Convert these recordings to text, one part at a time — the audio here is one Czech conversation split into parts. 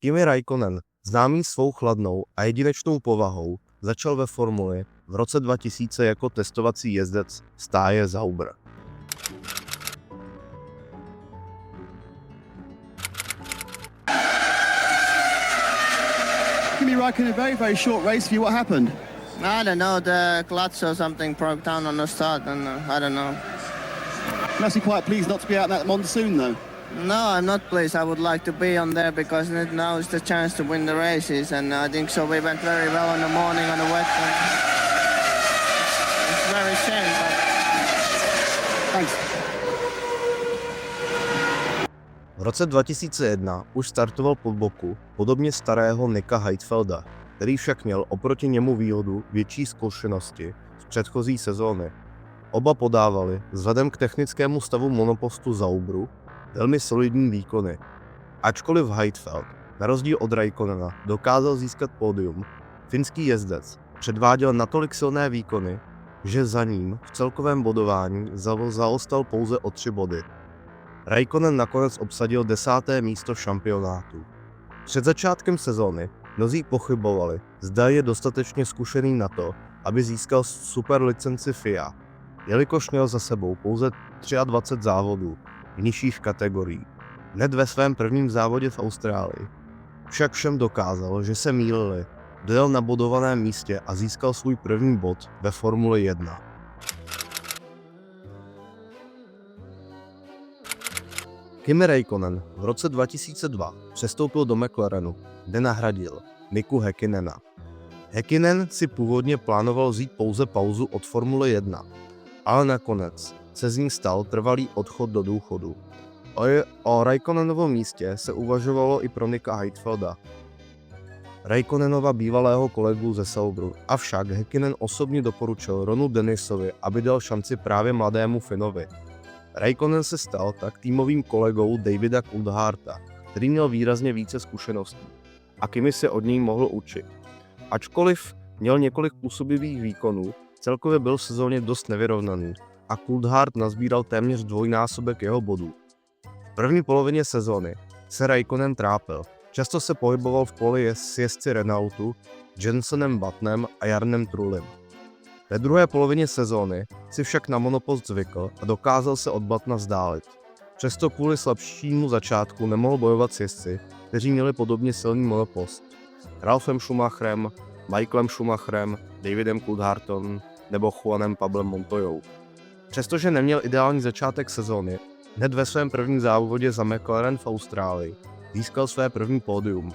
Kimi Räikkönen, známý svou chladnou a jedinečnou povahou, začal ve formuli v roce 2000 jako testovací jezdec stáje Sauber. Kimi Räikkönen, a very short race for you. What happened? I don't know, the clutch or something broke down on the start, and I don't know. You must be quite pleased not to be out in that monsoon, though. No, I'm not pleased. I would like to be on there because now is the chance to win the races, and I think so. We went very well in the morning on the wet. And it's very shame, but Thanks. V roce 2001 už startoval po boku podobně starého Nicka Heidfelda, který však měl oproti němu výhodu větší zkušenosti z předchozí sezóny. Oba podávali vzhledem k technickému stavu monopostu Sauberu velmi solidní výkony. Ačkoliv Heidfeld, na rozdíl od Räikkönena, dokázal získat pódium, finský jezdec předváděl natolik silné výkony, že za ním v celkovém bodování zaostal pouze o 3 body. Räikkönen nakonec obsadil 10. místo v šampionátu. Před začátkem sezóny mnozí pochybovali, zda je dostatečně zkušený na to, aby získal superlicenci FIA, jelikož měl za sebou pouze 23 závodů v nižších kategoriích. Hned ve svém prvním závodě v Austrálii však všem dokázal, že se mýlili, dojel na bodovaném místě a získal svůj první bod ve Formuli 1. Kimi Räikkönen v roce 2002 přestoupil do McLarenu, kde nahradil Miku Häkkinena. Häkkinen si původně plánoval vzít pouze pauzu od Formule 1, ale nakonec se z ní stal trvalý odchod do důchodu. O Räikkönenovém místě se uvažovalo i pro Nicka Heidfelda, Räikkönenova bývalého kolegu ze Sauberu, avšak Häkkinen osobně doporučil Ronu Dennisovi, aby dal šanci právě mladému Finovi. Räikkönen se stal tak týmovým kolegou Davida Coulthardta, který měl výrazně více zkušeností a Kimi se od něj mohl učit. Ačkoliv měl několik působivých výkonů, celkově byl v sezóně dost nevyrovnaný a Coulthard nazbíral téměř dvojnásobek jeho bodů. V první polovině sezóny se Räikkönen trápil, často se pohyboval v poli s jezdci Renaultu, Jensonem Buttonem a Jarnem Trullym. Ve druhé polovině sezóny si však na monopost zvykl a dokázal se od Buttona vzdálit. Přesto kvůli slabšímu začátku nemohl bojovat s jezdci, kteří měli podobně silný monopost. Ralfem Schumacherem, Michaelem Schumacherem, Davidem Coulthardtem nebo Juanem Pablem Montoyou. Přestože neměl ideální začátek sezóny, hned ve svém prvním závodě za McLaren v Austrálii získal své první pódium.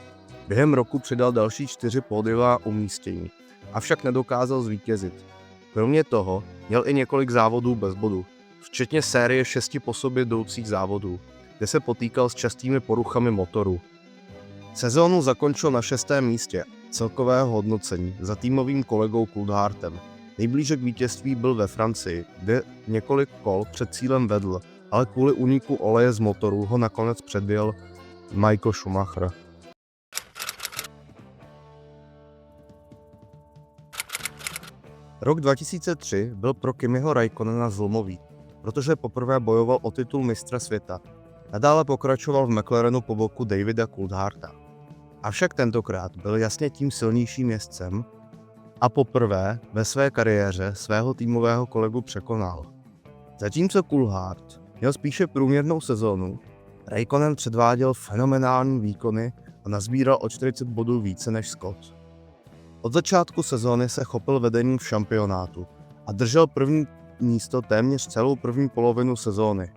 Během roku přidal další 4 pódiová umístění, avšak nedokázal zvítězit. Kromě toho měl i několik závodů bez bodu, včetně série 6 po sobě jdoucích závodů, kde se potýkal s častými poruchami motoru. Sezónu zakončil na 6. místě celkového hodnocení za týmovým kolegou Coulthardtem. Nejblíže k vítězství byl ve Francii, kde několik kol před cílem vedl, ale kvůli úniku oleje z motoru ho nakonec předjel Michael Schumacher. Rok 2003 byl pro Kimiho Räikkönena zlomový, protože poprvé bojoval o titul mistra světa. Nadále pokračoval v McLarenu po boku Davida Coulthardta. Avšak tentokrát byl jasně tím silnějším jezdcem a poprvé ve své kariéře svého týmového kolegu překonal. Zatímco Coulthard měl spíše průměrnou sezónu, Räikkönen předváděl fenomenální výkony a nazbíral o 40 bodů více než Scott. Od začátku sezóny se chopil vedení v šampionátu a držel první místo téměř celou první polovinu sezóny.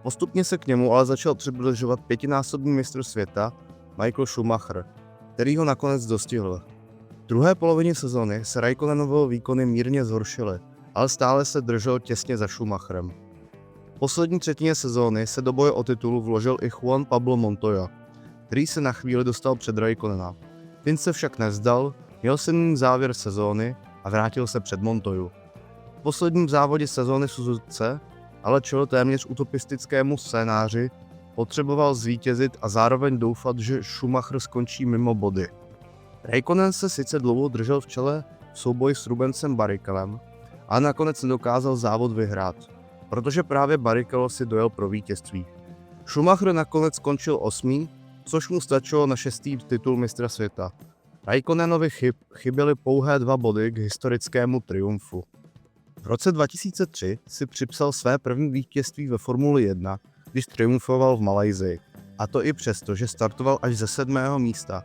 Postupně se k němu ale začal přibližovat 5násobný mistr světa Michael Schumacher, který ho nakonec dostihl. V druhé polovině sezóny se Räikkönenovo výkony mírně zhoršily, ale stále se držel těsně za Schumacherem. V poslední třetině sezóny se do boje o titul vložil i Juan Pablo Montoya, který se na chvíli dostal před Räikkönena. Fin se však nevzdal, měl silný závěr sezóny a vrátil se před Montoyu. V posledním závodě sezóny v Suzuce ale čelil téměř utopistickému scénáři, potřeboval zvítězit a zároveň doufat, že Schumacher skončí mimo body. Räikkönen se sice dlouho držel v čele v souboji s Rubencem Barrichelem, ale nakonec nedokázal závod vyhrát, protože právě Barrichello si dojel pro vítězství. Schumacher nakonec skončil 8. což mu stačilo na 6. titul mistra světa. Raikkonenovi chyběly pouhé 2 body k historickému triumfu. V roce 2003 si připsal své první vítězství ve Formuli 1, když triumfoval v Malajsii. A to i přesto, že startoval až ze 7. místa.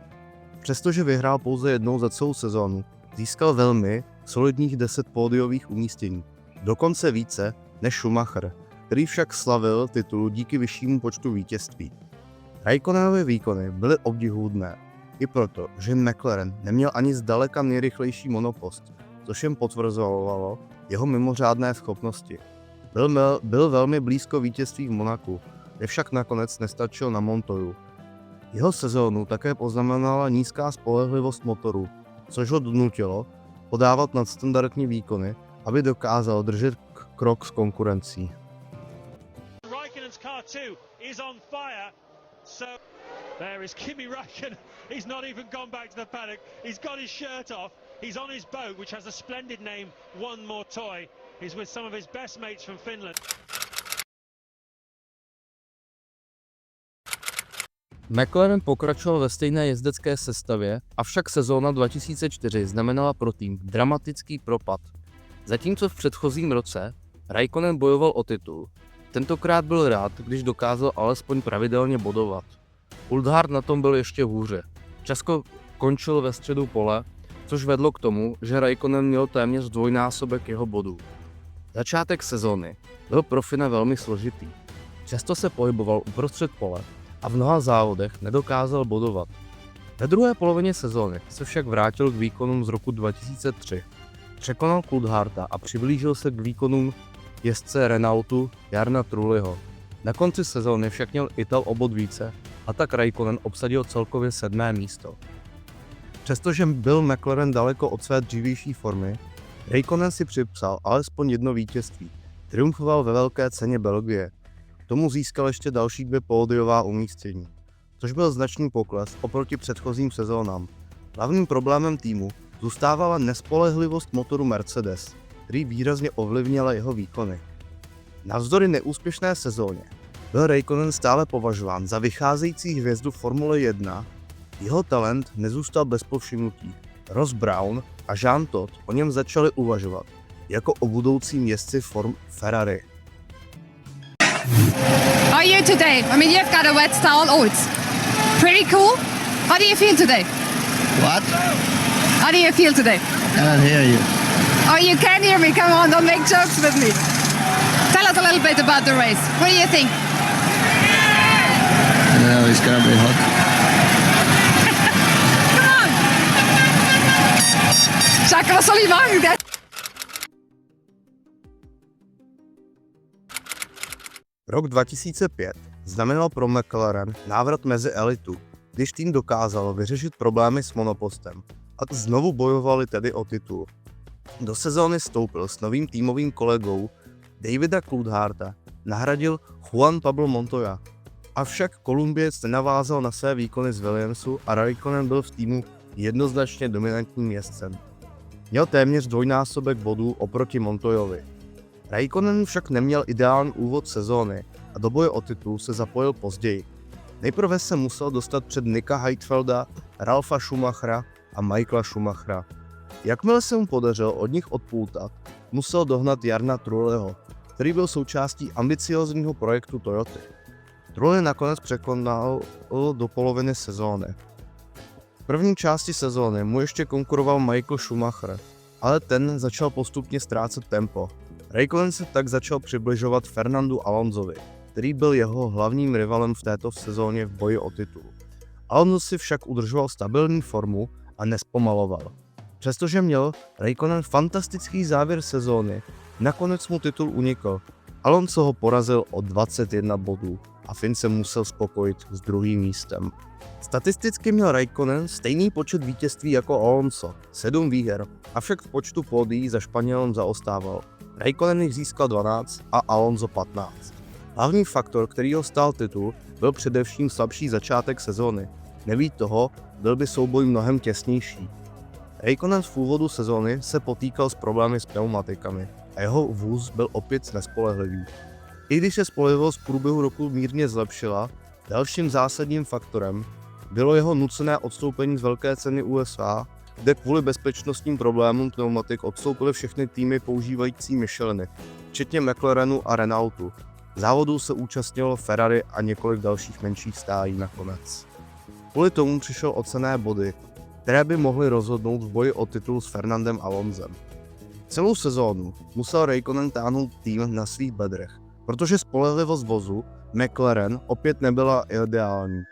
Přestože vyhrál pouze jednou za celou sezónu, získal velmi solidních 10 pódiových umístění. Dokonce více než Schumacher, který však slavil titul díky vyššímu počtu vítězství. Raikkonenovy výkony byly obdivuhodné, i proto, že McLaren neměl ani zdaleka nejrychlejší monopost, což jim potvrzovalo jeho mimořádné schopnosti. Byl velmi blízko vítězství v Monaku, kde však nakonec nestačil na Montoyu. Jeho sezónu také poznamenala nízká spolehlivost motoru, což ho donutilo podávat nadstandardní výkony, aby dokázal držet krok s konkurencí. Raikkonen's car too is on fire. So there is Kimi Raikkonen. He's not even gone back to the paddock. He's got his shirt off. He's on his boat, which has a splendid name, One More Toy. He's with some of his best mates from Finland. McLaren pokračoval ve stejné jezdecké sestavě, avšak sezóna 2004 znamenala pro tým dramatický propad. Zatímco v předchozím roce Raikkonen bojoval o titul, tentokrát byl rád, když dokázal alespoň pravidelně bodovat. Coulthard na tom byl ještě hůře. Často končil ve středu pole, což vedlo k tomu, že Raikkonen měl téměř dvojnásobek jeho bodů. Začátek sezóny byl pro Fina velmi složitý. Často se pohyboval uprostřed pole a v mnoha závodech nedokázal bodovat. Ve druhé polovině sezóny se však vrátil k výkonům z roku 2003. Překonal Coultharda a přiblížil se k výkonům jezdce Renaultu Jarna Trulliho. Na konci sezóny však měl Ital o bod více a tak Raikkonen obsadil celkově 7. místo. Přestože byl McLaren daleko od své dřívější formy, Raikkonen si připsal alespoň jedno vítězství. Triumfoval ve Velké ceně Belgie. K tomu získal ještě další 2 pódiová umístění, což byl značný pokles oproti předchozím sezónám. Hlavním problémem týmu zůstávala nespolehlivost motoru Mercedes, který výrazně ovlivnila jeho výkony. Navzdory neúspěšné sezóně byl Raikkonen stále považován za vycházející hvězdu Formule 1. Jeho talent nezůstal bez povšimnutí. Ross Brown a Jean Todt o něm začali uvažovat jako o budoucím jezdci Ferrari. How are you today? I mean, you've got a wet start. Oh, it's pretty cool. How do you feel today? What? How do you feel today? I don't hear you. Oh, you can hear me. Come on, don't make jokes with me. Tell us a little bit about the race. What do you think? I don't know, it's gonna be hot. Come on. Jacques, wat zal je maken? Rok 2005 znamenal pro McLaren návrat mezi elitu, když tým dokázal vyřešit problémy s monopostem a znovu bojovali tedy o titul. Do sezóny vstoupil s novým týmovým kolegou Davida Coultharda, nahradil Juan Pablo Montoya. Avšak Kolumbiec nenavázal na své výkony z Williamsu a Raikkonen byl v týmu jednoznačně dominantním jezdcem. Měl téměř dvojnásobek bodů oproti Montoyovi. Raikkonen však neměl ideální úvod sezóny a do boje o titul se zapojil později. Nejprve se musel dostat před Nicka Heidfelda, Ralfa Schumachera a Michaela Schumachera. Jakmile se mu podařilo od nich odpoutat, musel dohnat Jarna Trulliho, který byl součástí ambiciózního projektu Toyoty. Trulli nakonec překonal do poloviny sezóny. V první části sezóny mu ještě konkuroval Michael Schumacher, ale ten začal postupně ztrácet tempo. Raikkonen se tak začal přibližovat Fernandu Alonsovi, který byl jeho hlavním rivalem v této sezóně v boji o titul. Alonso si však udržoval stabilní formu a nespomaloval. Přestože měl Raikkonen fantastický závěr sezóny, nakonec mu titul unikl. Alonso ho porazil o 21 bodů a Finn se musel spokojit s druhým místem. Statisticky měl Raikkonen stejný počet vítězství jako Alonso, 7 výher, avšak v počtu pódií za Španělem zaostával. Raikkonen jich získal 12 a Alonso 15. Hlavní faktor, který ho stál titul, byl především slabší začátek sezóny. Nebýt toho, byl by souboj mnohem těsnější. Raikkonen v úvodu sezóny se potýkal s problémy s pneumatikami a jeho vůz byl opět nespolehlivý. I když se spolehlivost v průběhu roku mírně zlepšila, Dalším zásadním faktorem bylo jeho nucené odstoupení z velké ceny USA, kde kvůli bezpečnostním problémům pneumatik odstoupily všechny týmy používající Micheliny, včetně McLarenu a Renaultu. Závodu se účastnilo Ferrari a několik dalších menších stájí nakonec. Kvůli tomu přišel o cenné body, které by mohly rozhodnout v boji o titul s Fernandem Alonsem. Celou sezónu musel Räikkönen táhnout tým na svých bedrech, protože spolehlivost vozu McLaren opět nebyla ideální.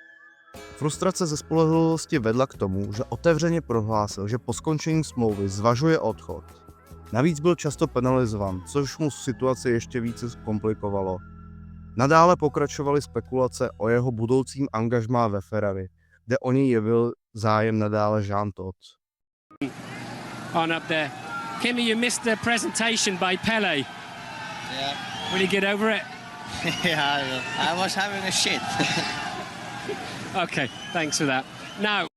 Frustrace ze spolehlivosti vedla k tomu, že otevřeně prohlásil, že po skončení smlouvy zvažuje odchod. Navíc byl často penalizován, což mu situaci ještě více zkomplikovalo. Nadále pokračovaly spekulace o jeho budoucím angažmá ve Ferrari, kde o něj jevil zájem nadále Jean Todt. On up there. Kimi, you missed the presentation by Pele. Yeah. Will you get over it? Yeah, I was having a shit. Okay, thanks for that. Now,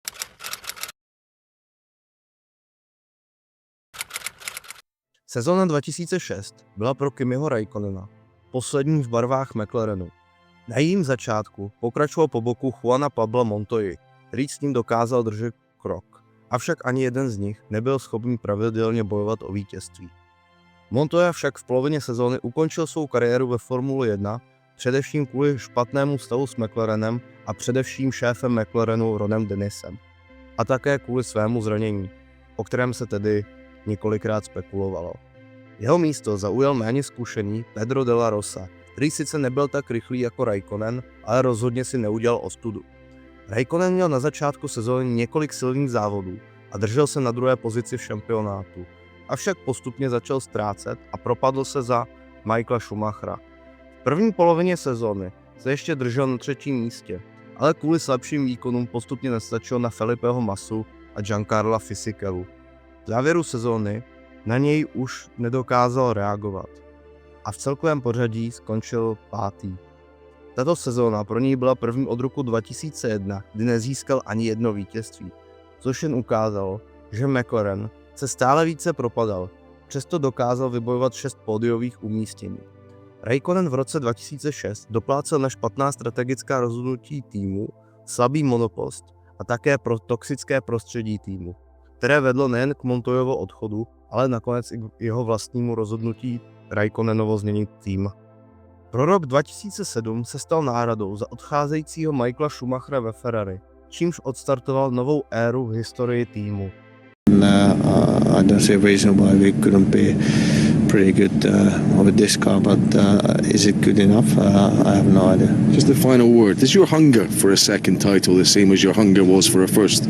Sezóna 2006 byla pro Kimiho Räikkönena poslední v barvách McLarenu. Na jejím začátku pokračoval po boku Juana Pabla Montoyi, který s ním dokázal držet krok. Avšak ani jeden z nich nebyl schopný pravidelně bojovat o vítězství. Montoya však v polovině sezóny ukončil svou kariéru ve Formuli 1, především kvůli špatnému stavu s McLarenem a především šéfem McLarenu Ronem Dennisem. A také kvůli svému zranění, o kterém se tedy několikrát spekulovalo. Jeho místo zaujal méně zkušený Pedro de la Rosa, který sice nebyl tak rychlý jako Räikkönen, ale rozhodně si neudělal ostudu. Räikkönen měl na začátku sezóny několik silných závodů a držel se na druhé pozici v šampionátu, avšak postupně začal ztrácet a propadl se za Michaela Schumachera. V první polovině sezóny se ještě držel na třetím místě, ale kvůli slabším výkonům postupně nestačil na Felipeho Massu a Giancarla Fisichelu. V závěru sezóny na něj už nedokázal reagovat a v celkovém pořadí skončil 5. Tato sezóna pro něj byla první od roku 2001, kdy nezískal ani jedno vítězství, což jen ukázalo, že McLaren se stále více propadal, přesto dokázal vybojovat 6 pódiových umístění. Räikkönen v roce 2006 doplácel na špatná strategická rozhodnutí týmu, slabý monopost a také pro toxické prostředí týmu, které vedlo nejen k Montoyovo odchodu, ale nakonec i k jeho vlastnímu rozhodnutí Räikkönenovo změnit tým. Pro rok 2007 se stal náhradou za odcházejícího Michaela Schumachera ve Ferrari, čímž odstartoval novou éru v historii týmu. I don't see a reason why we couldn't be pretty good with this car, but is it good enough? I have no idea. Just the final word. Is your hunger for a second title the same as your hunger was for a first?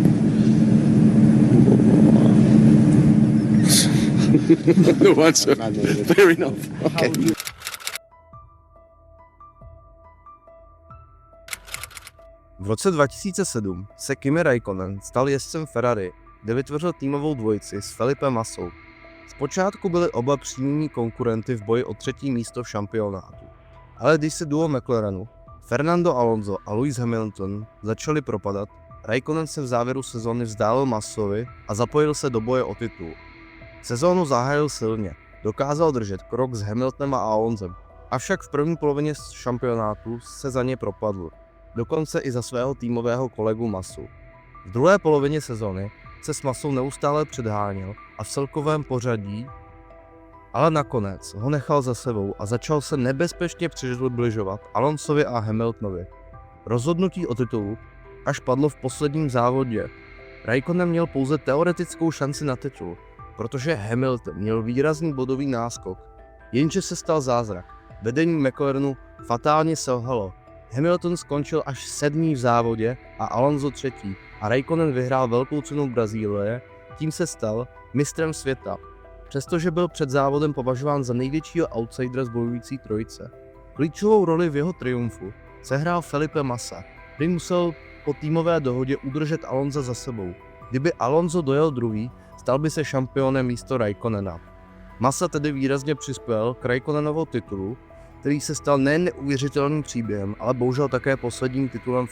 No answer. Fair enough. Okay. V roce 2007 se Kimi Räikkönen stal jezdcem Ferrari, kde vytvořil týmovou dvojici s Felipem Massou. Zpočátku byli oba přímými konkurenty v boji o třetí místo v šampionátu. Ale když se duo McLarenu, Fernando Alonso a Lewis Hamilton začali propadat, Räikkönen se v závěru sezóny vzdálil Massovi a zapojil se do boje o titul. Sezónu zahájil silně, dokázal držet krok s Hamiltonem a Alonsem, avšak v první polovině šampionátu se za ně propadl, dokonce i za svého týmového kolegu Massu. V druhé polovině sezóny se s Massou neustále předháněl a v celkovém pořadí, ale nakonec ho nechal za sebou a začal se nebezpečně přibližovat Alonsovi a Hamiltonovi. Rozhodnutí o titulu až padlo v posledním závodě. Räikkönen měl pouze teoretickou šanci na titul, protože Hamilton měl výrazný bodový náskok, jenže se stal zázrak. Vedení McLarenu fatálně selhalo. Hamilton skončil až 7. v závodě a Alonso 3. a Räikkönen vyhrál velkou cenu Brazílie, tím se stal mistrem světa, přestože byl před závodem považován za největšího outsidera z bojující trojice. Klíčovou roli v jeho triumfu sehrál Felipe Massa, který musel po týmové dohodě udržet Alonsa za sebou. Kdyby Alonso dojel druhý, stal by se šampionem místo Räikkönena. Massa tedy výrazně přispěl k Räikkönenovu titulu, který se stal nejen neuvěřitelným příběhem, ale bohužel také posledním titulem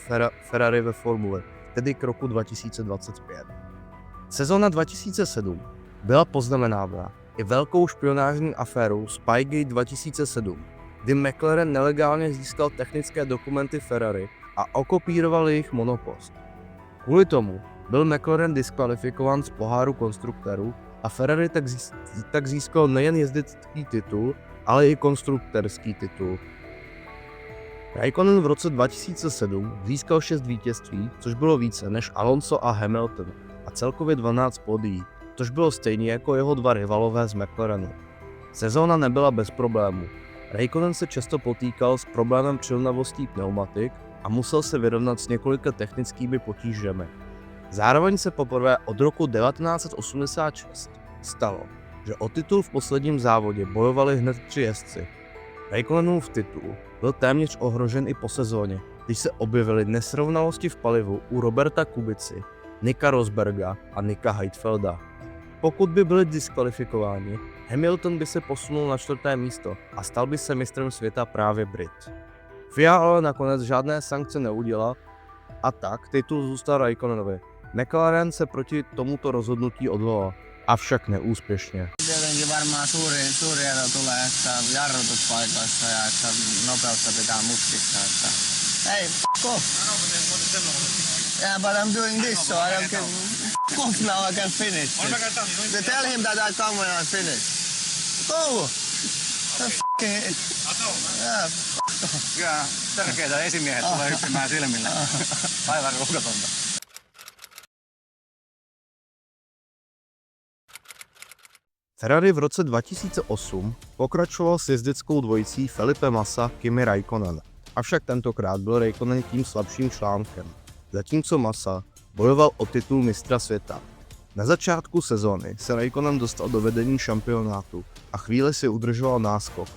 Ferrari ve formule, tedy k roku 2025. Sezóna 2007 byla poznamenána i velkou špionážní aférou Spygate 2007, kdy McLaren nelegálně získal technické dokumenty Ferrari a okopíroval jejich monopost. Kvůli tomu byl McLaren diskvalifikován z poháru konstruktérů a Ferrari tak získal nejen jezdecký titul, ale i konstruktérský titul. Raikkonen v roce 2007 získal 6 vítězství, což bylo více než Alonso a Hamilton, a celkově 12 pódií, což bylo stejně jako jeho dva rivalové z McLarenu. Sezóna nebyla bez problémů. Raikkonen se často potýkal s problémem přilnavostí pneumatik a musel se vyrovnat s několika technickými potížemi. Zároveň se poprvé od roku 1986 stalo, že o titul v posledním závodě bojovali hned 3 jezdci. Raikkonenův titul byl téměř ohrožen i po sezóně, když se objevily nesrovnalosti v palivu u Roberta Kubicy, Nicka Rosberga a Nicka Heidfelda. Pokud by byli diskvalifikováni, Hamilton by se posunul na 4. místo a stal by se mistrem světa právě Brit. FIA ale nakonec žádné sankce neudělala a tak titul zůstal Raikkonenovi. McLaren se proti tomuto rozhodnutí odvolal, avšak neúspěšně. Tietenkin varmaan suuri ero tulee, että jarrutuspaikoissa ja että nopeutta pitää mutkissa, että hey, f*** off. Yeah, but I'm doing this, so I don't care. Off now, I can finish it. Tell him that I come when I finish. Go! Yeah. Kyllä tärkeitä esimiehet tulee hyppimään silmillä. Aivan ruukatonta. Ferrari v roce 2008 pokračoval s jezdeckou dvojicí Felipe Massa Kimi Raikkonen, avšak tentokrát byl Raikkonen tím slabším článkem, zatímco Massa bojoval o titul mistra světa. Na začátku sezóny se Raikkonen dostal do vedení šampionátu a chvíli si udržoval náskok.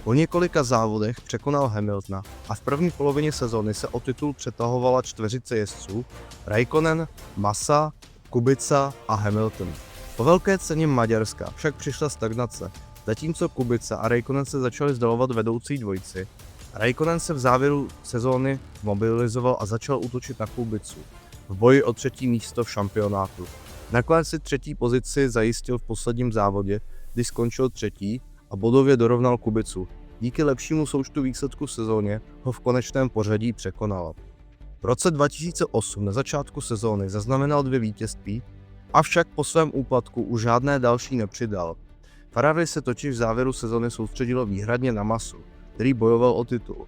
Po několika závodech překonal Hamiltona a v první polovině sezóny se o titul přetahovala čtveřice jezdců Raikkonen, Massa, Kubica a Hamilton. Po velké ceně Maďarska však přišla stagnace, zatímco Kubica a Raikkonen se začali vzdalovat vedoucí dvojici. Raikkonen se v závěru sezóny mobilizoval a začal útočit na Kubicu v boji o 3. místo v šampionátu. Nakonec si 3. pozici zajistil v posledním závodě, kdy skončil 3. a bodově dorovnal Kubicu. Díky lepšímu součtu výsledku v sezóně ho v konečném pořadí překonal. V roce 2008 na začátku sezóny zaznamenal 2 vítězství, avšak po svém úpadku už žádné další nepřidal. Ferrari se totiž v závěru sezóny soustředilo výhradně na Massu, který bojoval o titul.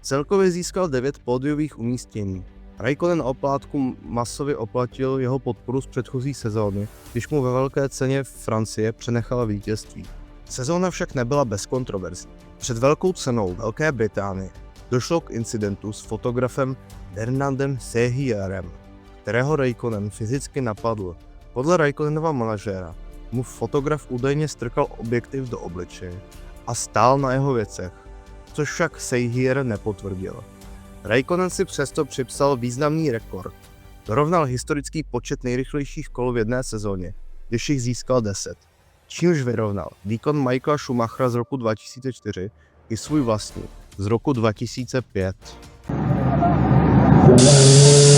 Celkově získal 9 pódiových umístění. Raikkonen oplátku Massovi oplatil jeho podporu z předchozí sezóny, když mu ve velké ceně Francie přenechal vítězství. Sezóna však nebyla bez kontroverzí. Před velkou cenou Velké Británie došlo k incidentu s fotografem Bernardem Sehierem, kterého Raikkonen fyzicky napadl. Podle Raikkonenova manažéra mu fotograf údajně strkal objektiv do obličeje a stál na jeho věcech, což však Sehier nepotvrdil. Raikkonen si přesto připsal významný rekord. Dorovnal historický počet nejrychlejších kol v jedné sezóně, když jich získal 10. Čímž vyrovnal výkon Michaela Schumachera z roku 2004 i svůj vlastní z roku 2005.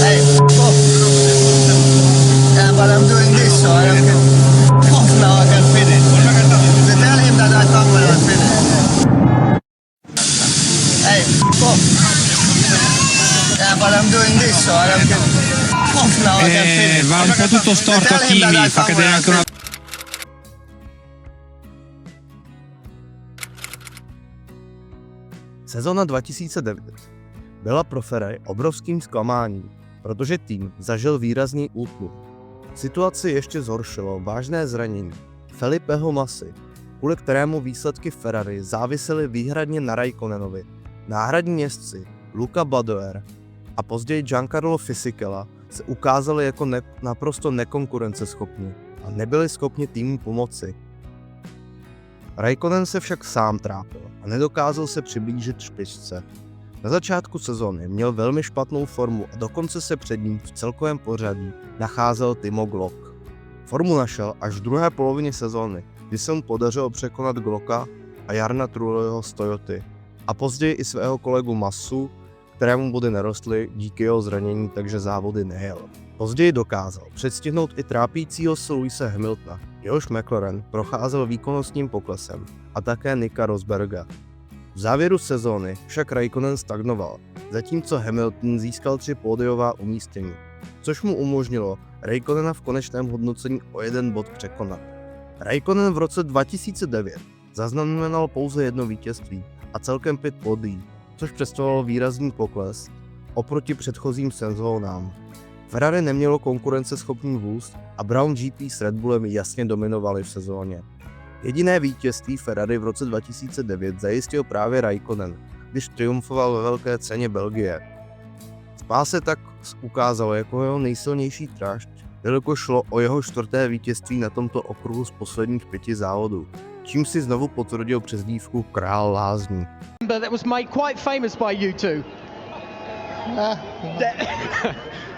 Hey, off. Yeah, but I'm doing this, so I don't care. Off now, I can finish. Tell him that I come when I finish. Hey, off. Yeah, but I'm doing this, so I don't care. Off now, I can finish. Va un po' tutto storto a Kimi, fa cadere anche una... Sezóna 2009 byla pro Ferrari obrovským zklamáním, protože tým zažil výrazný útlum. Situaci ještě zhoršilo vážné zranění Felipeho Massy, kvůli kterému výsledky Ferrari závisely výhradně na Raikkonenovi. Náhradní jezdci Luca Badoer a později Giancarlo Fisichella se ukázali jako naprosto nekonkurenceschopní a nebyli schopni týmu pomoci. Raikkonen se však sám trápil a nedokázal se přiblížit špičce. Na začátku sezóny měl velmi špatnou formu a dokonce se před ním v celkovém pořadí nacházel Timo Glock. Formu našel až v druhé polovině sezóny, kdy se mu podařilo překonat Glocka a Jarna Trulliho z Toyoty a později i svého kolegu Massu, kterému body nerostly díky jeho zranění, takže závody nejel. Později dokázal předstihnout i trápícího se Lewise Hamiltona, jehož McLaren procházel výkonnostním poklesem, a také Nicka Rosberga. V závěru sezóny však Raikkonen stagnoval zatímco Hamilton získal 3 pódiová umístění, což mu umožnilo Räikkönena v konečném hodnocení o 1 bod překonat. Räikkönen v roce 2009 zaznamenal pouze 1 vítězství a celkem 5 pódií, což představovalo výrazný pokles oproti předchozím sezónám. Ferrari nemělo konkurenceschopný vůz a Brown GP s Red Bullem jasně dominovali v sezóně. Jediné vítězství Ferrari v roce 2009 zajistil právě Räikkönen, když triumfoval ve velké ceně Belgie. Spa se tak ukázalo jako jeho nejsilnější trášť, jelikož šlo o jeho 4. vítězství na tomto okruhu z posledních 5 závodů, čím si znovu potvrdil přezdívku Král lázní. That was made quite famous by you two.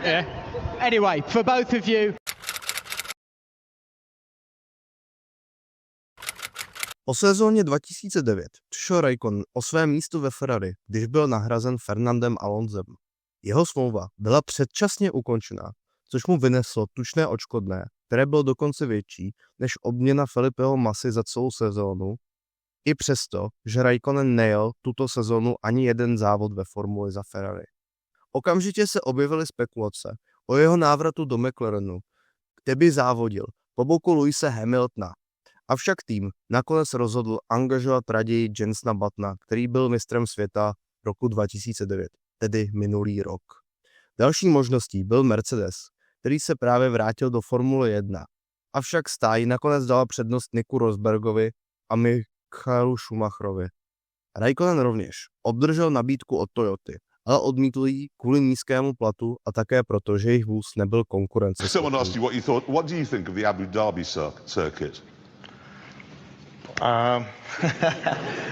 Yeah. Anyway, for both of you. Po sezóně 2009 přišel Räikkönen o své místo ve Ferrari, když byl nahrazen Fernandem Alonsem. Jeho smlouva byla předčasně ukončena, což mu vyneslo tučné odškodné, které bylo dokonce větší než odměna Felipeho Massy za celou sezónu, i přesto, že Räikkönen nejel tuto sezónu ani jeden závod ve formuli za Ferrari. Okamžitě se objevily spekulace o jeho návratu do McLarenu, kde by závodil po boku Lewise Hamiltona. Avšak tým nakonec rozhodl angažovat raději Jensena Buttona, který byl mistrem světa roku 2009, tedy minulý rok. Další možností byl Mercedes, který se právě vrátil do Formule 1. Avšak stáj nakonec dala přednost Niku Rosbergovi a Michaelu Schumacherovi. Räikkönen rovněž obdržel nabídku od Toyoty, ale odmítl ji kvůli nízkému platu a také proto, že jejich vůz nebyl konkurenceschopný. Someone asked you what you thought. What do you think of the Abu Dhabi circuit?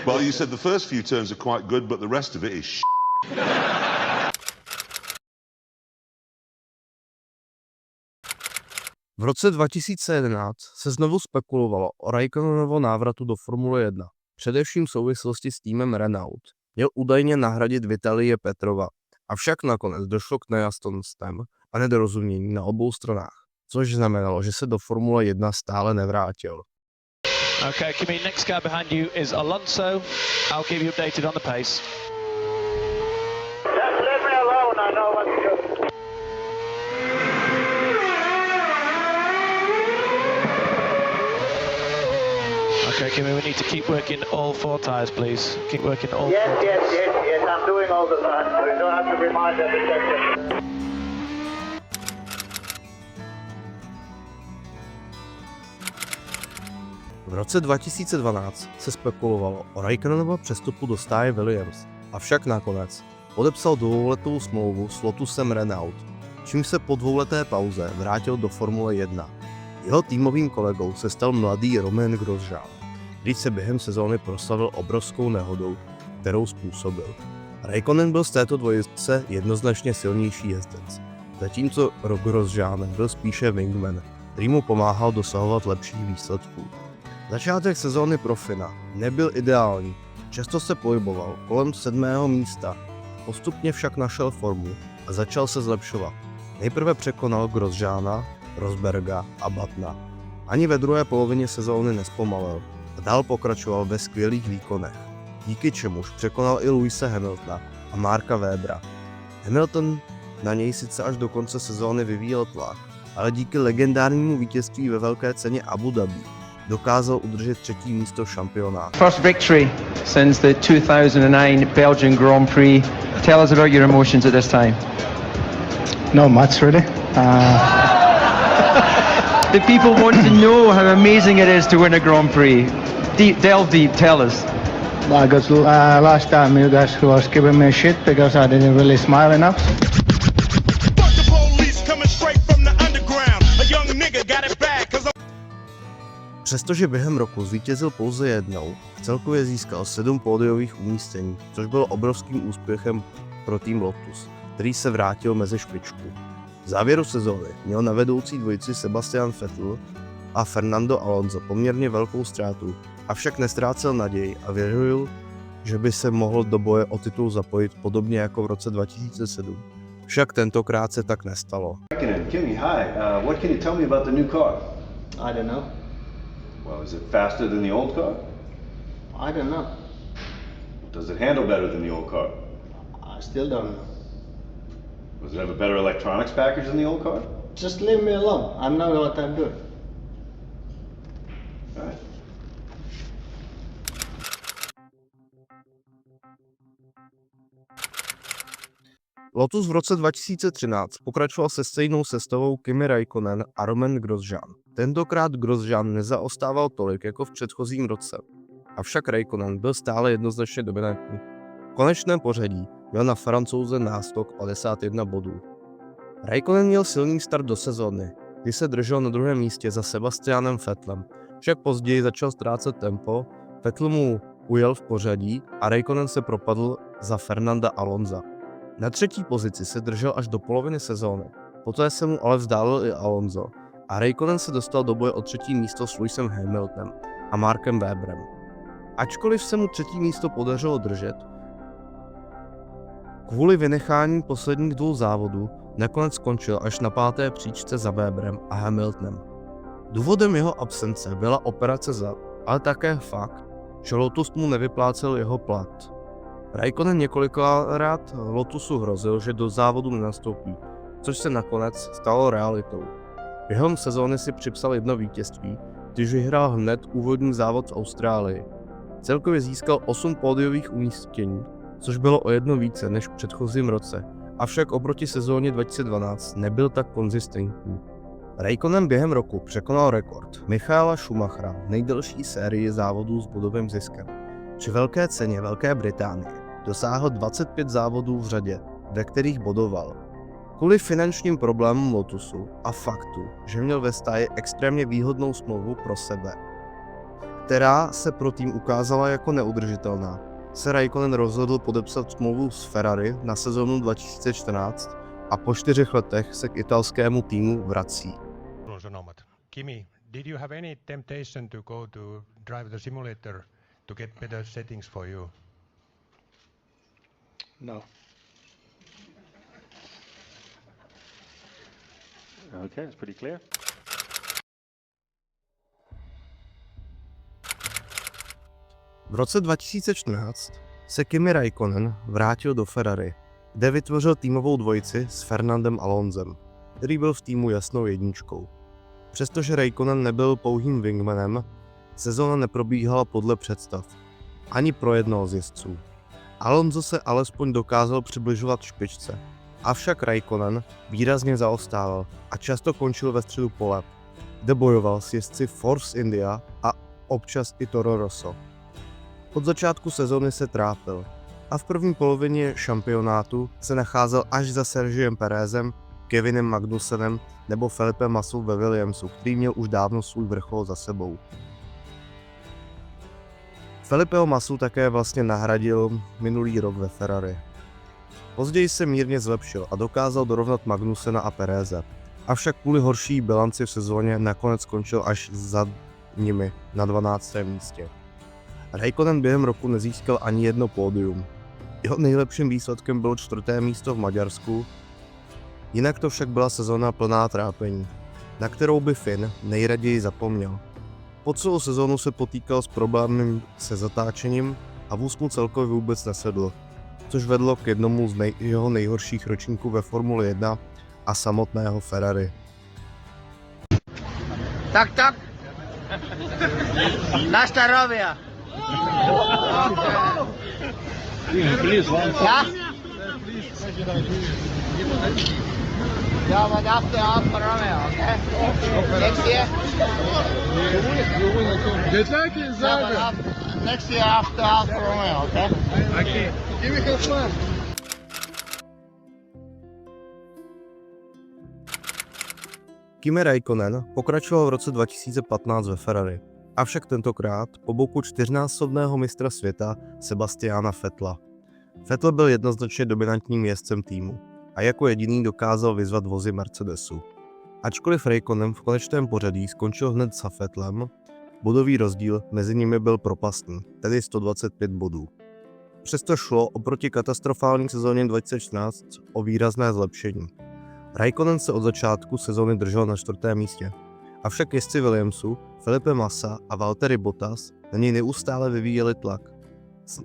Well, you said the first few turns are quite good, but the rest of it is shit. V roce 2011 se znovu spekulovalo o Räikkönenovo návratu do Formule 1, především v souvislosti s týmem Renault. Měl údajně nahradit Vitalije Petrova, avšak nakonec došlo k nejasnostem a nedorozumění na obou stranách, což znamenalo, že se do Formule 1 stále nevrátil. Okay, Kimi, next car behind you is Alonso. I'll keep you updated on the pace. Just leave me alone, I know what to do. Okay, Kimi, we need to keep working all 4 tyres, please. Keep working all 4 Yes, tyres. yes, I'm doing all the time. You don't have to remind every second. V roce 2012 se spekulovalo o Räikkönenově přestupu do stáje Williams, avšak nakonec podepsal 2letou smlouvu s Lotusem Renault, čím se po 2leté pauze vrátil do Formule 1. Jeho týmovým kolegou se stal mladý Romain Grosjean, když se během sezóny proslavil obrovskou nehodou, kterou způsobil. Räikkönen byl z této dvojice jednoznačně silnější jezdec, zatímco Grosjean byl spíše wingman, který mu pomáhal dosahovat lepších výsledků. Začátek sezóny pro Fina nebyl ideální, často se pohyboval kolem 7. místa, postupně však našel formu a začal se zlepšovat. Nejprve překonal Grosjeana, Rosberga a Buttona. Ani ve druhé polovině sezóny nespomalil a dál pokračoval ve skvělých výkonech, díky čemuž překonal i Lewise Hamiltona a Marka Webera. Hamilton na něj sice až do konce sezóny vyvíjel tlak, ale díky legendárnímu vítězství ve velké ceně Abu Dhabi dokázal udržet 3. místo v šampionátu. First victory since the 2009 Belgian Grand Prix. Tell us about your emotions at this time. Not much, really. The people want to know how amazing it is to win a Grand Prix. Delve deep, tell us. Well, because last time you guys was giving me shit because I didn't really smile enough. Přestože během roku zvítězil pouze jednou, celkově získal 7 pódiových umístění, což bylo obrovským úspěchem pro tým Lotus, který se vrátil mezi špičku. V závěru sezóny měl na vedoucí dvojici Sebastian Vettel a Fernando Alonso poměrně velkou ztrátu, avšak nestrácel naději a věřil, že by se mohl do boje o titul zapojit podobně jako v roce 2007. Však tentokrát se tak nestalo. Kimi, hi. What can you tell me about the new car? I don't know. Well, is it faster than the old car? I don't know. Does it handle better than the old car? I still don't know. Does it have a better electronics package than the old car? Just leave me alone. I know what I'm doing. All right. Lotus v roce 2013 pokračoval se stejnou sestavou Kimi Räikkönen a Romain Grosjean. Tentokrát Grosjean nezaostával tolik jako v předchozím roce. Avšak Räikkönen byl stále jednoznačně dominantní. V konečném pořadí měl na Francouze náskok 51 bodů. Räikkönen měl silný start do sezóny, kdy se držel na druhém místě za Sebastianem Vettelem, však později začal ztrácet tempo, Vettel mu ujel v pořadí a Räikkönen se propadl za Fernanda Alonsa. Na třetí pozici se držel až do poloviny sezóny, poté se mu ale vzdálil i Alonso a Räikkönen se dostal do boje o třetí místo s Lewisem Hamiltonem a Markem Webberem. Ačkoliv se mu třetí místo podařilo držet, kvůli vynechání posledních 2 závodů nakonec skončil až na 5. příčce za Webberem a Hamiltonem. Důvodem jeho absence byla operace zad, ale také fakt, že Lotus mu nevyplácel jeho plat. Räikkönen několikrát Lotusu hrozil, že do závodu nenastoupí, což se nakonec stalo realitou. Během sezóny si připsal 1 vítězství, když vyhrál hned úvodní závod v Austrálii. Celkově získal 8 pódiových umístění, což bylo o 1 více než v předchozím roce, avšak oproti sezóně 2012 nebyl tak konzistentní. Räikkönen během roku překonal rekord Michaela Schumachera v nejdelší sérii závodů s bodovým ziskem. Při velké ceně Velké Británie dosáhl 25 závodů v řadě, ve kterých bodoval. Kvůli finančním problémům Lotusu a faktu, že měl ve stáji extrémně výhodnou smlouvu pro sebe, která se pro tým ukázala jako neudržitelná, se Räikkönen rozhodl podepsat smlouvu s Ferrari na sezónu 2014 a po 4 letech se k italskému týmu vrací. Kimi, did you have any temptation to go to drive the simulator to get better settings for you? No. Okay, that's pretty clear. V roce 2014 se Kimi Räikkönen vrátil do Ferrari, kde vytvořil týmovou dvojici s Fernandem Alonsem, který byl v týmu jasnou jedničkou. Přestože Räikkönen nebyl pouhým wingmanem, sezóna neprobíhala podle představ, ani pro jednoho z jezdců. Alonso se alespoň dokázal přibližovat špičce, avšak Räikkönen výrazně zaostával a často končil ve středu pole, kde bojoval s jezdci Force India a občas i Toro Rosso. Od začátku sezóny se trápil a v první polovině šampionátu se nacházel až za Sergiem Perezem, Kevinem Magnusenem nebo Felipem Massou ve Williamsu, který měl už dávno svůj vrchol za sebou. Felipeho Massu také vlastně nahradil minulý rok ve Ferrari. Později se mírně zlepšil a dokázal dorovnat Magnusena a Pereze, avšak kvůli horší bilanci v sezóně nakonec skončil až za nimi na 12. místě. Räikkönen během roku nezískal ani 1 pódium. Jeho nejlepším výsledkem bylo 4. místo v Maďarsku, jinak to však byla sezóna plná trápení, na kterou by Finn nejraději zapomněl. Po celou sezónu se potýkal s problémem se zatáčením a vůz mu celkově vůbec nesedl, což vedlo k jednomu z jeho nejhorších ročníků ve Formuli 1 a samotného Ferrari. Tak. Na Starovia. Yeah? Yeah, but after Alfa Romeo, okay? Next year? Next year after Alfa Romeo, okay? Okay. Give me a flag. Kimi Räikkönen pokračoval v roce 2015 ve Ferrari, avšak tentokrát po boku 4násobného mistra světa Sebastiana Vettela. Vettel byl jednoznačně dominantním jezdcem týmu a jako jediný dokázal vyzvat vozy Mercedesu. Ačkoliv Räikkönen v konečném pořadí skončil hned za Vettelem, bodový rozdíl mezi nimi byl propastný, tedy 125 bodů. Přesto šlo oproti katastrofální sezóně 2014 o výrazné zlepšení. Räikkönen se od začátku sezóny držel na 4. místě, avšak jezdci Williamsu, Felipe Massa a Valtteri Bottas na něj neustále vyvíjeli tlak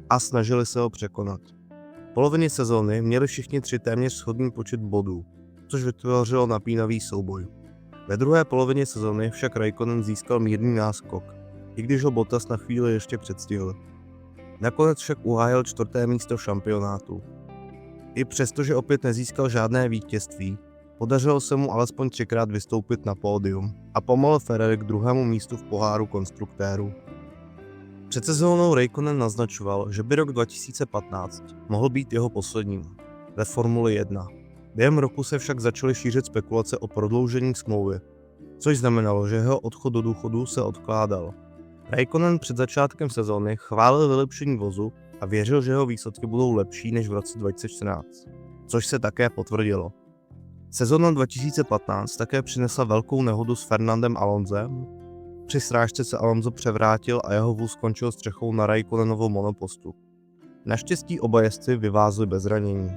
a snažili se ho překonat. V polovině sezóny měli všichni tři téměř shodný počet bodů, což vytvořilo napínavý souboj. Ve druhé polovině sezóny však Raikkonen získal mírný náskok, i když ho Bottas na chvíli ještě předstihl. Nakonec však uhájil 4. místo v šampionátu. I přesto, že opět nezískal žádné vítězství, podařilo se mu alespoň 3krát vystoupit na pódium a pomohl Ferrari k 2. místu v poháru konstruktérů. Před sezónou Raikkonen naznačoval, že by rok 2015 mohl být jeho posledním ve Formuli 1. Během roku se však začaly šířit spekulace o prodloužení smlouvy, což znamenalo, že jeho odchod do důchodu se odkládal. Raikkonen před začátkem sezóny chválil vylepšení vozu a věřil, že jeho výsledky budou lepší než v roce 2014, což se také potvrdilo. Sezóna 2015 také přinesla velkou nehodu s Fernandem Alonsem. Při srážce se Alonso převrátil a jeho vůz skončil střechou na Raikkonenovo monopostu. Naštěstí oba jezdci vyvázli bez zranění.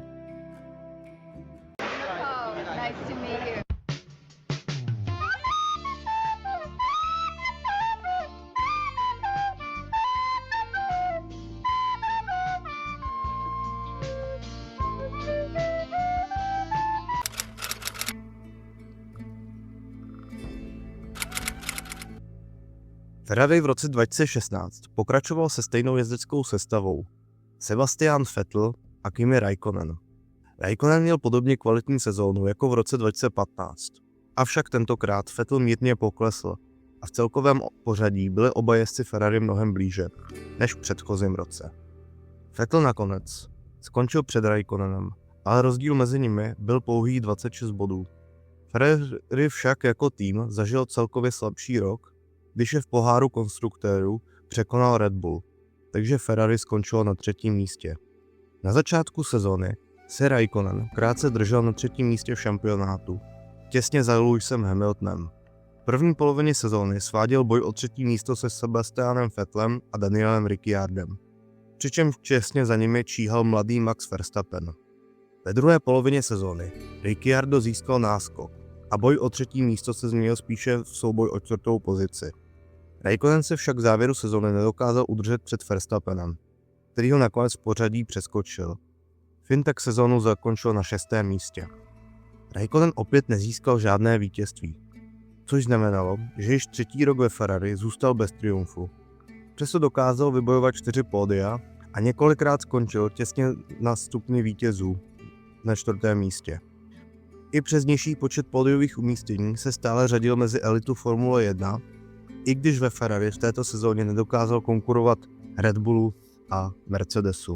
Ferrari v roce 2016 pokračoval se stejnou jezdeckou sestavou. Sebastian Vettel a Kimi Raikkonen. Raikkonen měl podobně kvalitní sezónu jako v roce 2015. Avšak tentokrát Vettel mírně poklesl a v celkovém pořadí byli oba jezdci Ferrari mnohem blíže než v předchozím roce. Vettel nakonec skončil před Raikkonenem, ale rozdíl mezi nimi byl pouhých 26 bodů. Ferrari však jako tým zažil celkově slabší rok, když je v poháru konstruktérů překonal Red Bull, takže Ferrari skončilo na 3. místě. Na začátku sezóny se Raikkonen krátce držel na 3. místě v šampionátu, těsně za Lewisem Hamiltonem. V první polovině sezóny sváděl boj o 3. místo se Sebastianem Vettelem a Danielem Ricciardem, přičemž těsně za nimi číhal mladý Max Verstappen. Ve druhé polovině sezóny Ricciardo získal náskok a boj o 3. místo se změnil spíše v souboj o 4. pozici. Raikkonen se však v závěru sezóny nedokázal udržet před Verstappenem, který ho nakonec v pořadí přeskočil. Finn tak sezónu zakončil na 6. místě. Raikkonen opět nezískal žádné vítězství, což znamenalo, že již 3. rok ve Ferrari zůstal bez triumfu. Přesto dokázal vybojovat 4 pódia a několikrát skončil těsně na stupni vítězů na 4. místě. I přes nižší počet pódiových umístění se stále řadil mezi elitu Formule 1, i když ve Ferrari v této sezóně nedokázal konkurovat Red Bullu a Mercedesu.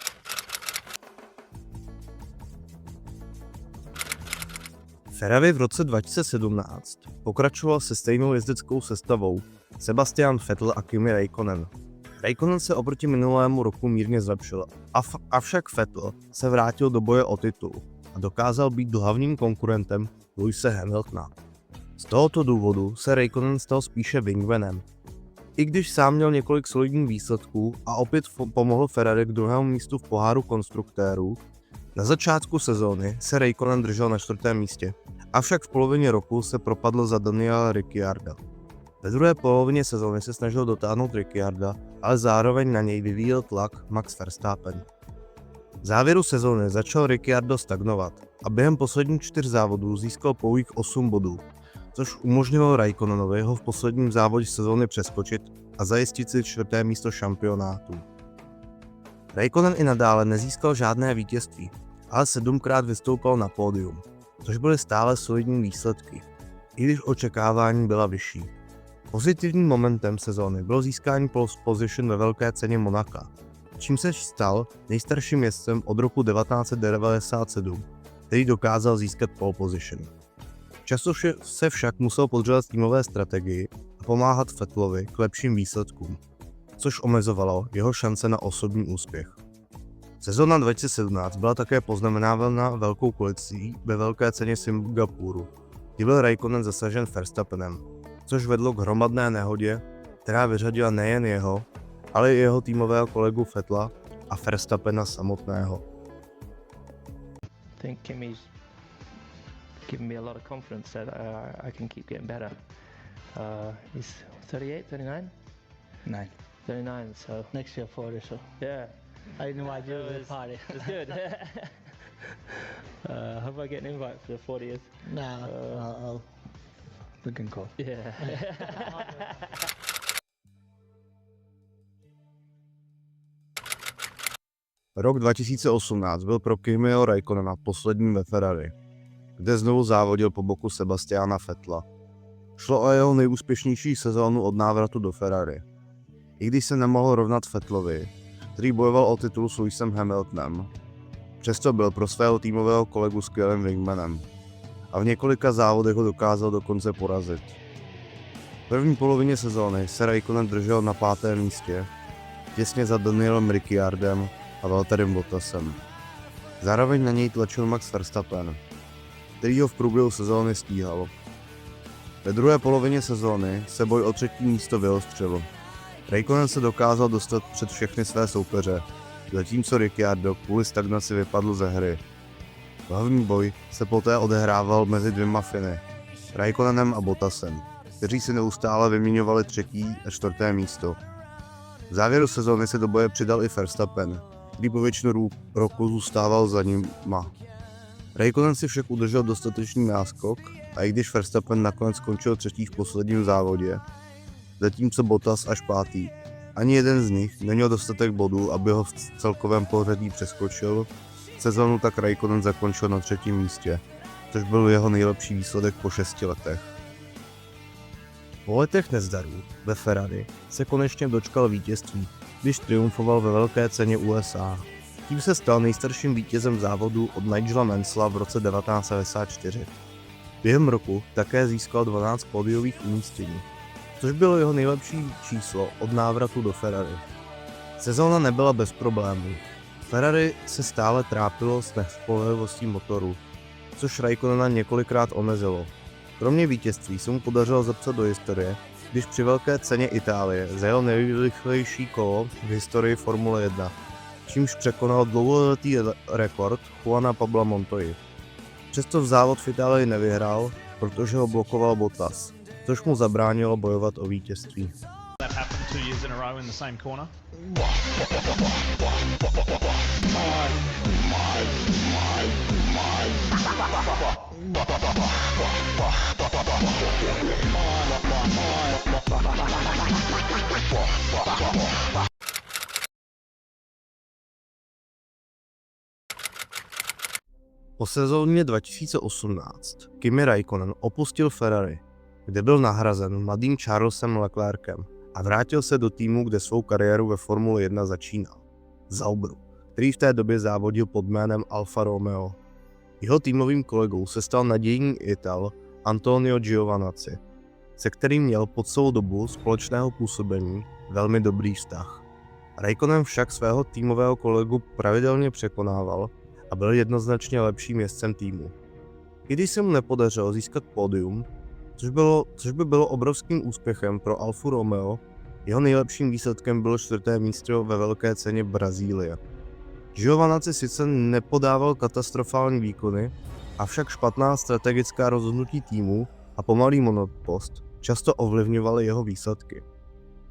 Ferrari v roce 2017 pokračoval se stejnou jezdeckou sestavou Sebastian Vettel a Kimi Raikkonen. Raikkonen se oproti minulému roku mírně zlepšil, avšak Vettel se vrátil do boje o titul a dokázal být hlavním konkurentem Lewise Hamiltona. Z tohoto důvodu se Raikkonen stal spíše wingmanem. I když sám měl několik solidních výsledků a opět pomohl Ferrari k 2. místu v poháru konstruktérů, na začátku sezóny se Raikkonen držel na 4. místě, avšak v polovině roku se propadl za Daniela Ricciarda. Ve druhé polovině sezóny se snažil dotáhnout Ricciarda, ale zároveň na něj vyvíjel tlak Max Verstappen. V závěru sezóny začal Ricciardo stagnovat a během posledních 4 závodů získal pouhých 8 bodů, což umožnilo Raikkonenovi ho v posledním závodě sezóny přeskočit a zajistit si 4. místo šampionátu. Raikkonen i nadále nezískal žádné vítězství, ale 7krát vystoupal na pódium, což byly stále solidní výsledky, i když očekávání byla vyšší. Pozitivním momentem sezóny bylo získání pole position ve velké ceně Monaka, čím se stal nejstarším jezdcem od roku 1997, který dokázal získat pole position. Často se však musel podřezat týmové strategii a pomáhat Vettelovi k lepším výsledkům, což omezovalo jeho šance na osobní úspěch. Sezóna 2017 byla také poznamenávána velkou kolicí ve velké ceně Singapuru, kdy byl Raikkonen zasažen Verstappenem, což vedlo k hromadné nehodě, která vyřadila nejen jeho, ale i jeho týmového kolegu Vettela a Verstappena samotného. I think Kimi's given me a lot of confidence that I can keep getting better. He's 38, 39? 9. 39, so Next year 40, so. yeah. I didn't invite you to the party. It's good. Hope I get an invite for the 40th. Nah, we can call. Yeah. Rok 2018 byl pro Kimiho Räikkönena posledním ve Ferrari, kde znovu závodil po boku Sebastiana Vettela. Šlo o jeho nejúspěšnější sezónu od návratu do Ferrari. I když se nemohl rovnat Vettelovi, který bojoval o titul s Lewisem Hamiltonem, přesto byl pro svého týmového kolegu skvělým wingmanem a v několika závodech ho dokázal dokonce porazit. V první polovině sezóny se Räikkönen držel na 5. místě, těsně za Danielem Ricciardem a Valtterem Bottasem. Zároveň na něj tlačil Max Verstappen, který ho v průběhu sezóny stíhal. Ve druhé polovině sezóny se boj o 3. místo vyostřil. Räikkönen se dokázal dostat před všechny své soupeře, zatímco Ricciardo kvůli stagnaci vypadl ze hry. Hlavní boj se poté odehrával mezi dvěma Finy, Räikkönenem a Bottasem, kteří si neustále vyměňovali 3. a 4. místo. V závěru sezóny se do boje přidal i Verstappen, který po většinu roku zůstával za nima. Räikkönen si však udržel dostatečný náskok a i když Verstappen nakonec skončil 3. v posledním závodě, zatímco Bottas až 5. Ani jeden z nich neměl dostatek bodů, aby ho v celkovém pořadí přeskočil, sezónu tak Räikkönen zakončil na 3. místě, což byl jeho nejlepší výsledek po 6 letech. Po letech nezdarů ve Ferrari se konečně dočkal vítězství, když triumfoval ve velké ceně USA. Tím se stal nejstarším vítězem závodu od Nigela Mansella v roce 1994. Během roku také získal 12 pódiových umístění, což bylo jeho nejlepší číslo od návratu do Ferrari. Sezóna nebyla bez problémů. Ferrari se stále trápilo s nespolehlivostí motoru, což Räikkönena několikrát omezilo. Kromě vítězství se mu podařilo zapsat do historie, když při velké ceně Itálie zajel nejrychlejší kolo v historii Formule 1, čímž překonal dlouholetý rekord Juana Pabla Montoyi. Přesto v závod v Itálii nevyhrál, protože ho blokoval Bottas, což mu zabránilo bojovat o vítězství. Po sezóně 2018 Kimi Räikkönen opustil Ferrari, kde byl nahrazen mladým Charlesem Leclercem a vrátil se do týmu, kde svou kariéru ve Formule 1 začínal, Sauberu, který v té době závodil pod jménem Alfa Romeo. Jeho týmovým kolegou se stal nadějný Ital Antonio Giovinazzi, se kterým měl po celou dobu společného působení velmi dobrý vztah. Räikkönen však svého týmového kolegu pravidelně překonával a byl jednoznačně lepším jezdcem týmu. I když se mu nepodařilo získat pódium, což by bylo obrovským úspěchem pro Alfu Romeo, jeho nejlepším výsledkem bylo 4. místo ve velké ceně Brazílie. Giovinazzi sice nepodával katastrofální výkony, avšak špatná strategická rozhodnutí týmu a pomalý monopost často ovlivňovaly jeho výsledky.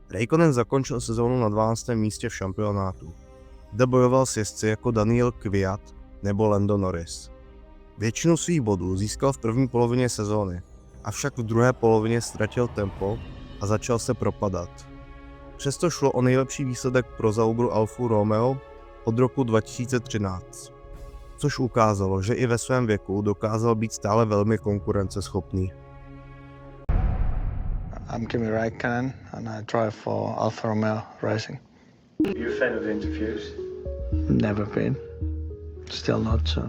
Räikkönen zakončil sezónu na 12. místě v šampionátu, kde bojoval s jezdci jako Daniel Kvyat nebo Lando Norris. Většinu svých bodů získal v první polovině sezóny, avšak v druhé polovině ztratil tempo a začal se propadat. Přesto šlo o nejlepší výsledek pro Sauberu Alfu Romeo od roku 2013, což ukázalo, že i ve svém věku dokázal být stále velmi konkurenceschopný. I'm Kimi Räikkönen and I drive for Alfa Romeo Racing. Are you a fan of interviews? Never been. Still not so.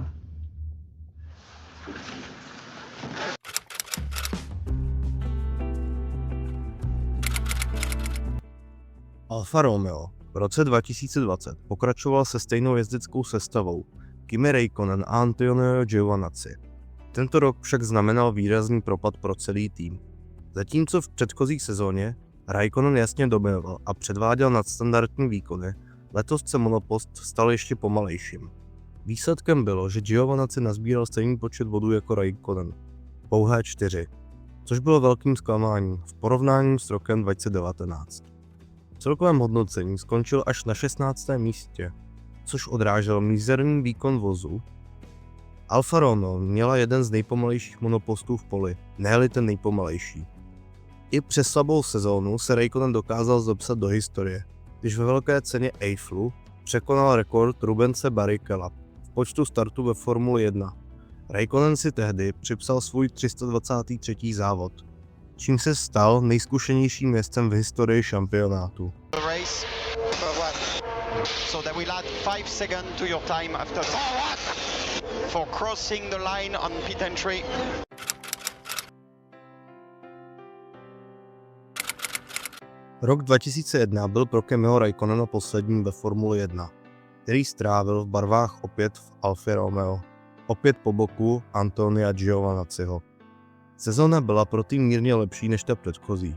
Alfa Romeo v roce 2020 pokračoval se stejnou jezdeckou sestavou Kimi Räikkönen a Antonio Giovinazzi. Tento rok však znamenal výrazný propad pro celý tým. Zatímco v předchozí sezóně Räikkönen jasně dominoval a předváděl nadstandardní výkony, letos se monopost stal ještě pomalejším. Výsledkem bylo, že Giovinazzi nazbíral stejný počet bodů jako Räikkönen, pouhé 4, což bylo velkým zklamáním v porovnání s rokem 2019. V celkovém hodnocení skončil až na 16. místě, což odrážel mizerný výkon vozu. Alfa Romeo měla jeden z nejpomalejších monopostů v poli, ne-li ten nejpomalejší. I přes slabou sezónu se Räikkönen dokázal zapsat do historie, když ve velké ceně Eiffelu překonal rekord Rubense Barrichella v počtu startů ve Formuli 1. Räikkönen si tehdy připsal svůj 323. závod, čím se stal nejzkušenějším jezdcem v historii šampionátu. So that will add 5 seconds to your time after for crossing the line on pit entry. Rok 2001 byl pro Kimiho Räikkönena posledním ve Formuli 1, který strávil v barvách opět v Alfě Romeo, opět po boku Antonia Giovinazziho. Sezóna byla pro tým mírně lepší než ta předchozí,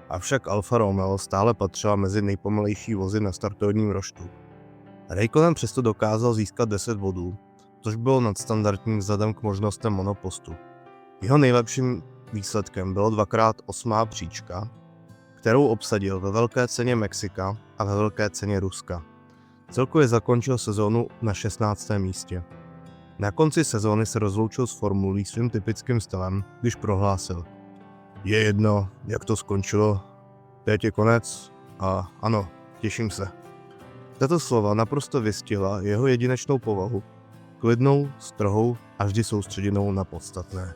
avšak Alfa Romeo stále patřila mezi nejpomalejší vozy na startovním roštu. Räikkönen přesto dokázal získat 10 bodů, což bylo nadstandardním vzhledem k možnostem monopostu. Jeho nejlepším výsledkem bylo 2x8 příčka, kterou obsadil ve velké ceně Mexika a ve velké ceně Ruska. Celkově zakončil sezónu na 16. místě. Na konci sezóny se rozloučil s formulí svým typickým stylem, když prohlásil: "Je jedno, jak to skončilo, teď je konec a ano, těším se." Tato slova naprosto vystihla jeho jedinečnou povahu, klidnou, strohou a vždy soustředěnou na podstatné.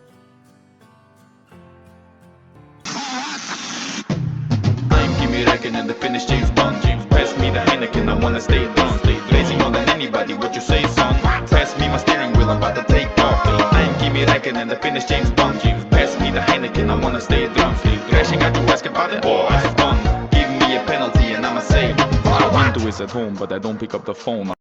Kimi Räikkönen, the finish James Bond. James, pass me the Heineken, I wanna stay drunk. Stay blazing more than anybody, what you say, son? Pass me my steering wheel, I'm about to take off. I'm Kimi Räikkönen, the finish James Bond. James, pass me the Heineken, I wanna stay drunk. Stay crashing out, you ask about it? Oh, it's fun. Give me a penalty and I'ma say, all I want to is at home, but I don't pick up the phone.